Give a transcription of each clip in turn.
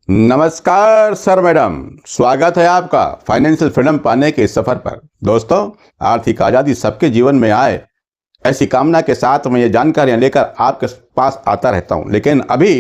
नमस्कार sir madam, स्वागत है आपका फाइनेंशियल फ्रीडम पाने के इस सफर पर। दोस्तों, आर्थिक आज़ादी सबके जीवन में आए, ऐसी कामना के साथ मैं ये जानकारियां लेकर आपके पास आता रहता हूं। लेकिन अभी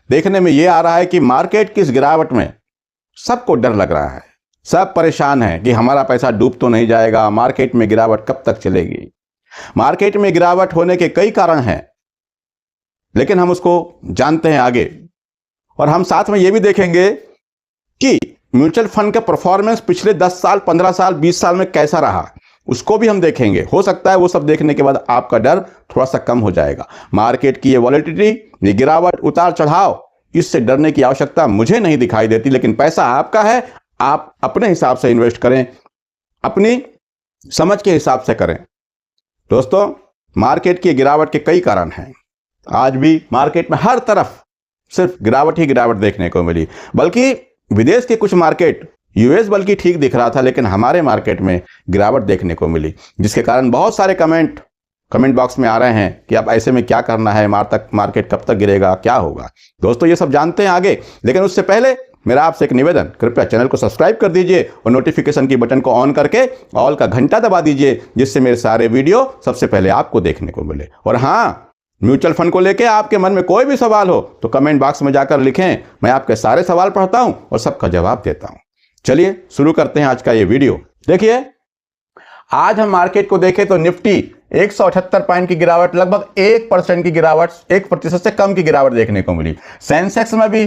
देखने में ये आ रहा है कि मार्केट की इस गिरावट में सबको डर लग रहा है। सब परेशान हैं कि हमारा पैसा डूब तो नहीं जाएगा, मार्केट में गिरावट कब तक चलेगी। मार्केट में गिरावट होने के कई कारण हैं, लेकिन हम उसको जानते हैं आगे। और हम साथ में ये भी देखेंगे कि म्यूचुअल फंड का परफॉर्मेंस पिछले 10 साल, 15 साल, 20 साल में कैसा रहा, उसको भी हम देखेंगे। हो सकता है वो सब देखने के बाद आपका डर थोड़ा सा कम हो जाएगा। मार्केट की ये वॉलेटिलिटी, ये गिरावट, उतार चढ़ाव, इससे डरने की आवश्यकता मुझे नहीं दिखाई देती। लेकिन पैसा आपका है, आप अपने हिसाब से इन्वेस्ट करें, अपनी समझ के हिसाब से करें। दोस्तों, मार्केट की गिरावट के कई कारण हैं। आज भी मार्केट में हर तरफ सिर्फ गिरावट ही गिरावट देखने को मिली। बल्कि विदेश के कुछ मार्केट, यूएस बल्कि ठीक दिख रहा था, लेकिन हमारे मार्केट में गिरावट देखने को मिली, जिसके कारण बहुत सारे कमेंट बॉक्स में आ रहे हैं कि अब ऐसे में क्या करना है, मार्केट कब तक गिरेगा, क्या होगा। दोस्तों, ये सब जानते हैं आगे, लेकिन उससे पहले मेरा आपसे एक निवेदन, कृपया चैनल को सब्सक्राइब कर दीजिए और नोटिफिकेशन की बटन को ऑन करके ऑल का घंटा दबा दीजिए, जिससे मेरे सारे वीडियो सबसे पहले आपको देखने को मिले। और हाँ, म्यूचुअल फंड को लेके आपके मन में कोई भी सवाल हो तो कमेंट बॉक्स में जाकर लिखें। मैं आपके सारे सवाल पढ़ता हूं और सबका जवाब देता हूं। चलिए शुरू करते हैं आज का ये वीडियो। देखिए, आज हम मार्केट को देखें तो निफ्टी 178 पॉइंट की गिरावट, लगभग 1% की गिरावट, 1% से कम की गिरावट देखने को मिली। सेंसेक्स में भी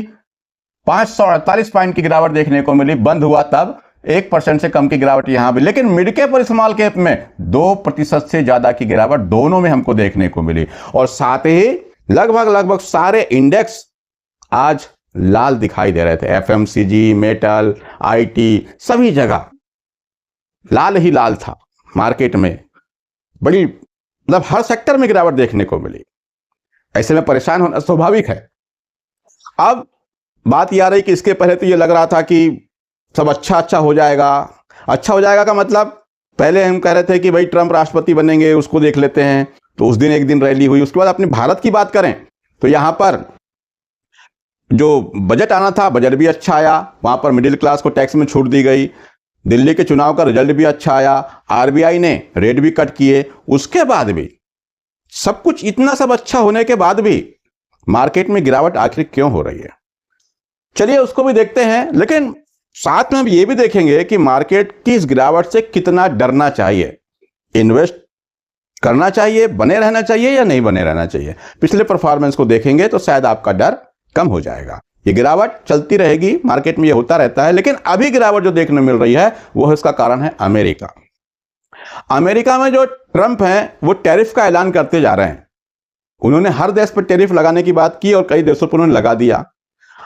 548 पॉइंट की गिरावट देखने को मिली, बंद हुआ तब 1% से कम की गिरावट यहां भी। लेकिन मिड कैप और स्मॉल कैप में 2% से ज्यादा की गिरावट दोनों में हमको देखने को मिली। और साथ ही लगभग सारे इंडेक्स आज लाल दिखाई दे रहे थे। एफएमसीजी, मेटल, आईटी, सभी जगह लाल ही लाल था। मार्केट में बड़ी, मतलब हर सेक्टर में गिरावट देखने को मिली। ऐसे में परेशान होना स्वाभाविक है। अब बात यह आ रही कि इसके पहले तो यह लग रहा था कि सब अच्छा हो जाएगा। अच्छा हो जाएगा का मतलब, पहले हम कह रहे थे कि भाई ट्रंप राष्ट्रपति बनेंगे, उसको देख लेते हैं। तो उस दिन एक दिन रैली हुई। उसके बाद अपने भारत की बात करें तो यहां पर जो बजट आना था, बजट भी अच्छा आया। वहां पर मिडिल क्लास को टैक्स में छूट दी गई। दिल्ली के चुनाव का रिजल्ट भी अच्छा आया। आरबीआई ने रेट भी कट किए। उसके बाद भी सब कुछ, इतना सब अच्छा होने के बाद भी मार्केट में गिरावट आखिर क्यों हो रही है, चलिए उसको भी देखते हैं। लेकिन साथ में हम ये भी देखेंगे कि मार्केट की इस गिरावट से कितना डरना चाहिए, इन्वेस्ट करना चाहिए, बने रहना चाहिए या नहीं बने रहना चाहिए। पिछले परफॉर्मेंस को देखेंगे तो शायद आपका डर कम हो जाएगा। ये गिरावट चलती रहेगी, मार्केट में ये होता रहता है। लेकिन अभी गिरावट जो देखने मिल रही है वो इसका कारण है अमेरिका। अमेरिका में जो ट्रंप हैं वो टैरिफ का ऐलान करते जा रहे हैं। उन्होंने हर देश पर टैरिफ लगाने की बात की और कई देशों पर उन्होंने लगा दिया।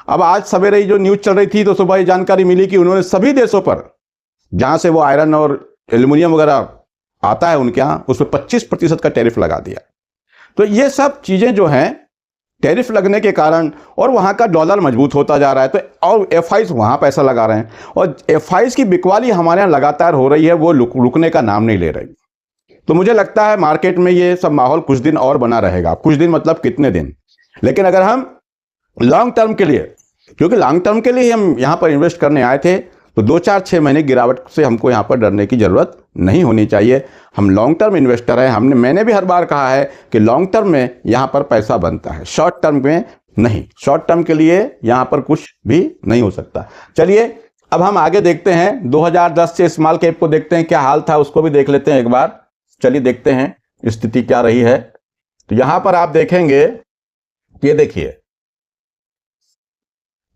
अब आज सवेरे ही जो न्यूज चल रही थी तो सुबह ही जानकारी मिली कि उन्होंने सभी देशों पर जहां से वो आयरन और एल्यूमिनियम वगैरह आता है उनके यहां, उस पर 25% का टैरिफ लगा दिया। तो ये सब चीजें जो हैं, टैरिफ लगने के कारण, और वहां का डॉलर मजबूत होता जा रहा है, तो और एफआईज वहां पैसा लगा रहे हैं। और एफआईज की बिकवाली हमारे यहाँ लगातार हो रही है, वो रुकने का नाम नहीं ले रही। तो मुझे लगता है मार्केट में ये सब माहौल कुछ दिन और बना रहेगा। कुछ दिन मतलब कितने दिन, लेकिन अगर हम लॉन्ग टर्म के लिए, क्योंकि लॉन्ग टर्म के लिए हम यहां पर इन्वेस्ट करने आए थे, तो 2-4-6 महीने गिरावट से हमको यहां पर डरने की जरूरत नहीं होनी चाहिए। हम लॉन्ग टर्म इन्वेस्टर हैं। मैंने भी हर बार कहा है कि लॉन्ग टर्म में यहां पर पैसा बनता है, शॉर्ट टर्म में नहीं। शॉर्ट टर्म के लिए यहां पर कुछ भी नहीं हो सकता। चलिए अब हम आगे देखते हैं। 2010 से स्मॉल कैप को देखते हैं क्या हाल था, उसको भी देख लेते हैं एक बार। चलिए देखते हैं स्थिति क्या रही है। तो यहां पर आप देखेंगे, ये देखिए,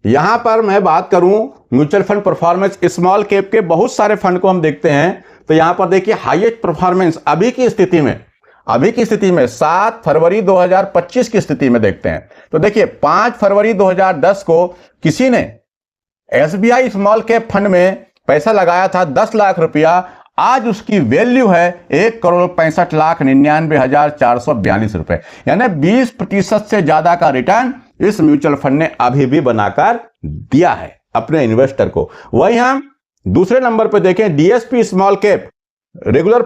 यहां पर मैं बात करूं mutual fund performance, small cap के बहुत सारे फंड को हम देखते हैं। तो यहां पर देखिए हाईएस्ट परफॉर्मेंस अभी की स्थिति में 7 फरवरी 2025 की स्थिति में देखते हैं। तो देखिए 5 फरवरी 2010 को किसी ने एसबीआई स्मॉल कैप फंड में पैसा लगाया था 10 लाख रुपया। आज उसकी वैल्यू है 1,65,99,442 रुपए, यानी 20% से ज्यादा का रिटर्न इस म्यूचुअल फंड ने अभी भी बनाकर दिया है अपने इन्वेस्टर को। वही हम दूसरे नंबर पर देखें, DSP small cap regular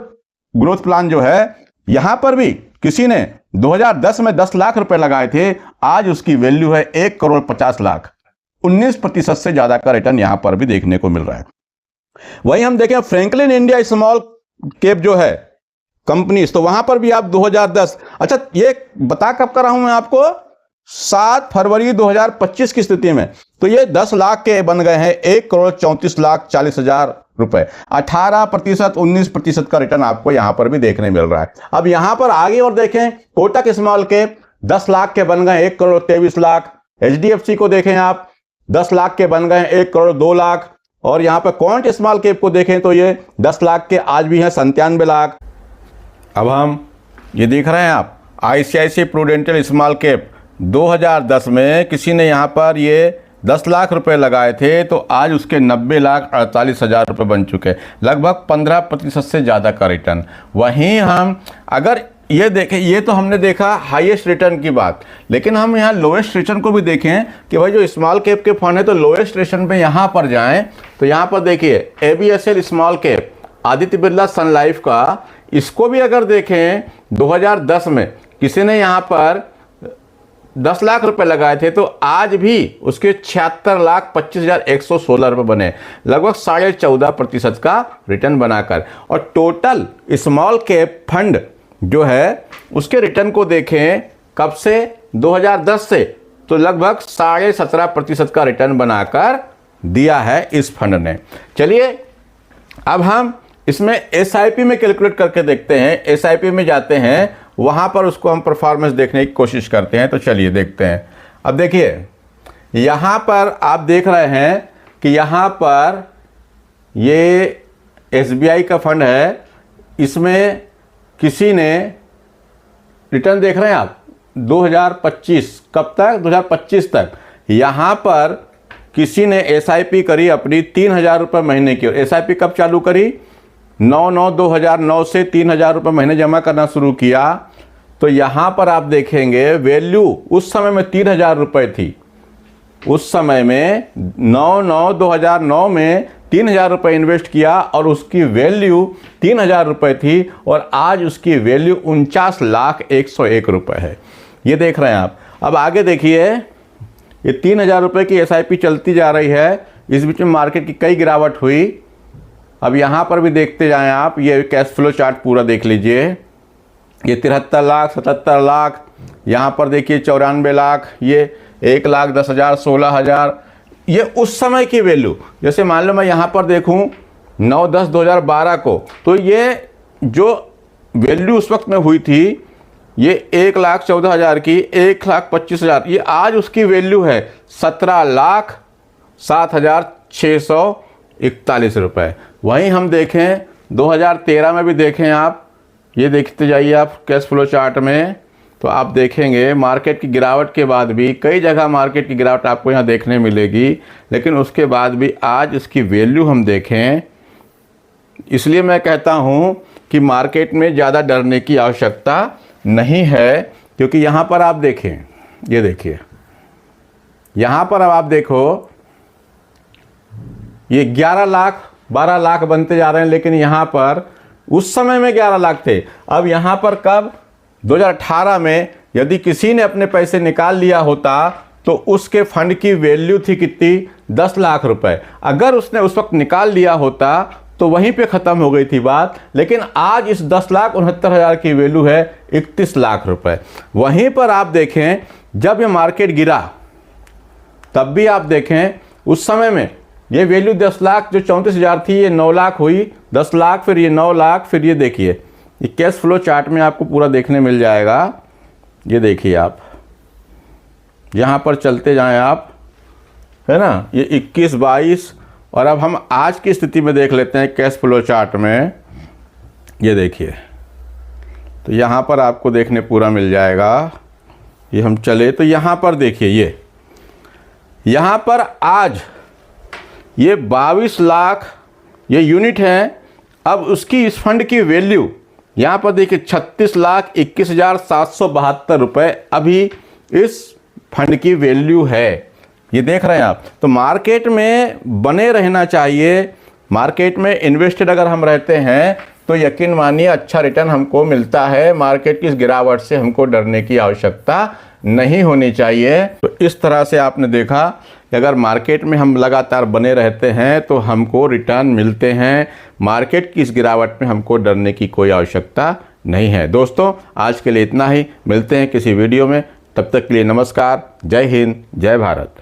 growth plan जो है, यहां पर भी किसी ने 2010 में 10 लाख रुपए लगाए थे। आज उसकी वैल्यू है 1,50,00,000। 19% से ज्यादा का रिटर्न यहां पर भी देखने को मिल रहा है। वहीं हम देखें फ्रैंकलिन इंडिया स्मॉल कैप जो है कंपनीज, तो वहां पर भी आप 2010, अच्छा ये बता कब कर रहा हूं मैं आपको, 7 फरवरी 2025 की स्थिति में, तो ये 10 लाख के बन गए हैं 1,34,40,000 रुपए। 18%, 19% का रिटर्न आपको यहां पर भी देखने मिल रहा है। अब यहां पर आगे और देखें, कोटक स्मॉल कैप 10 लाख के बन गए 1,23,00,000। HDFC को देखें आप 10 लाख के बन गए 1,02,00,000। और यहां पर क्वांट स्मॉल कैप को देखें तो ये 10 लाख के आज भी हैं 97 लाख। अब हम ये देख रहे हैं आप ICICI प्रूडेंशियल स्मॉल कैप 2010 में किसी ने यहाँ पर ये 10 लाख रुपए लगाए थे, तो आज उसके 90,48,000 रुपये बन चुके हैं, लगभग 15% से ज़्यादा का रिटर्न। वहीं हम अगर ये देखें, ये तो हमने देखा हाईएस्ट रिटर्न की बात, लेकिन हम यहाँ लोएस्ट रिटर्न को भी देखें कि भाई जो स्मॉल कैप के फंड है तो लोएस्ट रिटर्न पे यहाँ पर जाएं, तो यहाँ पर देखिए ABSL small cap, Aditya Birla Sun Life का, इसको भी अगर देखें 2010 में किसी ने यहाँ पर 10 लाख रुपए लगाए थे, तो आज भी उसके 76,25,116 रुपये बने, लगभग 14.5% का रिटर्न बनाकर। और टोटल स्मॉल कैप फंड जो है उसके रिटर्न को देखें कब से, 2010 से, तो लगभग 17.5% का रिटर्न बनाकर दिया है इस फंड ने। चलिए अब हम इसमें SIP में कैलकुलेट करके देखते हैं। SIP में जाते हैं, वहां पर उसको हम परफॉर्मेंस देखने की कोशिश करते हैं। तो चलिए देखते हैं। अब देखिए यहां पर आप देख रहे हैं कि यहां पर ये SBI का फंड है, इसमें किसी ने रिटर्न देख रहे हैं आप 2025, कब तक, 2025 तक। यहां पर किसी ने SIP करी अपनी 3,000 रुपये महीने की। और SIP कब चालू करी, 9/9/2009 से 3,000 रुपये महीने जमा करना शुरू किया। तो यहाँ पर आप देखेंगे वैल्यू उस समय में 3,000 रुपये थी। उस समय में 9/9/2009 में 3,000 रुपये इन्वेस्ट किया और उसकी वैल्यू 3,000 रुपये थी, और आज उसकी वैल्यू 49,01,01 रुपये है। ये देख रहे हैं आप। अब आगे देखिए, ये 3,000 रुपये की SIP चलती जा रही है। इस बीच में मार्केट की कई गिरावट हुई। अब यहाँ पर भी देखते जाएं आप, ये कैश फ्लो चार्ट पूरा देख लीजिए। ये 73 लाख, 77 लाख, यहाँ पर देखिए 94 लाख, ये 1,10,000, 16,000। ये उस समय की वैल्यू, जैसे मान लो मैं यहाँ पर देखूँ 9/10/2012 को, तो ये जो वैल्यू उस वक्त में हुई थी ये 1,14,000 की, 1,25,000, ये आज उसकी वैल्यू है 17,07,641 रुपये। वहीं हम देखें 2013 में भी देखें आप, ये देखते जाइए आप कैश फ्लो चार्ट में, तो आप देखेंगे मार्केट की गिरावट के बाद भी, कई जगह मार्केट की गिरावट आपको यहाँ देखने मिलेगी, लेकिन उसके बाद भी आज इसकी वैल्यू हम देखें। इसलिए मैं कहता हूँ कि मार्केट में ज़्यादा डरने की आवश्यकता नहीं है, क्योंकि यहाँ पर आप देखें, ये देखिए यहाँ पर अब आप देखो ये 11 लाख 12 लाख बनते जा रहे हैं, लेकिन यहाँ पर उस समय में 11 लाख थे। अब यहाँ पर कब, 2018 में यदि किसी ने अपने पैसे निकाल लिया होता तो उसके फंड की वैल्यू थी कितनी, 10 लाख रुपए। अगर उसने उस वक्त निकाल लिया होता तो वहीं पे ख़त्म हो गई थी बात, लेकिन आज इस 10,69,000 की वैल्यू है 31 लाख रुपए। वहीं पर आप देखें जब ये मार्केट गिरा तब भी आप देखें उस समय में ये वैल्यू 10 लाख जो 34,000 थी, ये 9 लाख हुई, 10 लाख, फिर ये 9 लाख, फिर ये देखिए ये कैश फ्लो चार्ट में आपको पूरा देखने मिल जाएगा। ये देखिए आप यहाँ पर चलते जाएं आप, है ना, ये 21, 22, और अब हम आज की स्थिति में देख लेते हैं कैश फ्लो चार्ट में। ये देखिए तो यहाँ पर आपको देखने पूरा मिल जाएगा। ये हम चले तो यहाँ पर देखिए, ये यहाँ पर आज ये 22 लाख ये यूनिट है। अब उसकी इस फंड की वैल्यू यहाँ पर देखिए 36,21,772 रुपये अभी इस फंड की वैल्यू है। ये देख रहे हैं आप। तो मार्केट में बने रहना चाहिए। मार्केट में इन्वेस्टेड अगर हम रहते हैं तो यकीन मानिए अच्छा रिटर्न हमको मिलता है। मार्केट की इस गिरावट से हमको डरने की आवश्यकता नहीं होनी चाहिए। तो इस तरह से आपने देखा कि अगर मार्केट में हम लगातार बने रहते हैं तो हमको रिटर्न मिलते हैं। मार्केट की इस गिरावट में हमको डरने की कोई आवश्यकता नहीं है। दोस्तों, आज के लिए इतना ही। मिलते हैं किसी वीडियो में, तब तक के लिए नमस्कार। जय हिंद, जय भारत।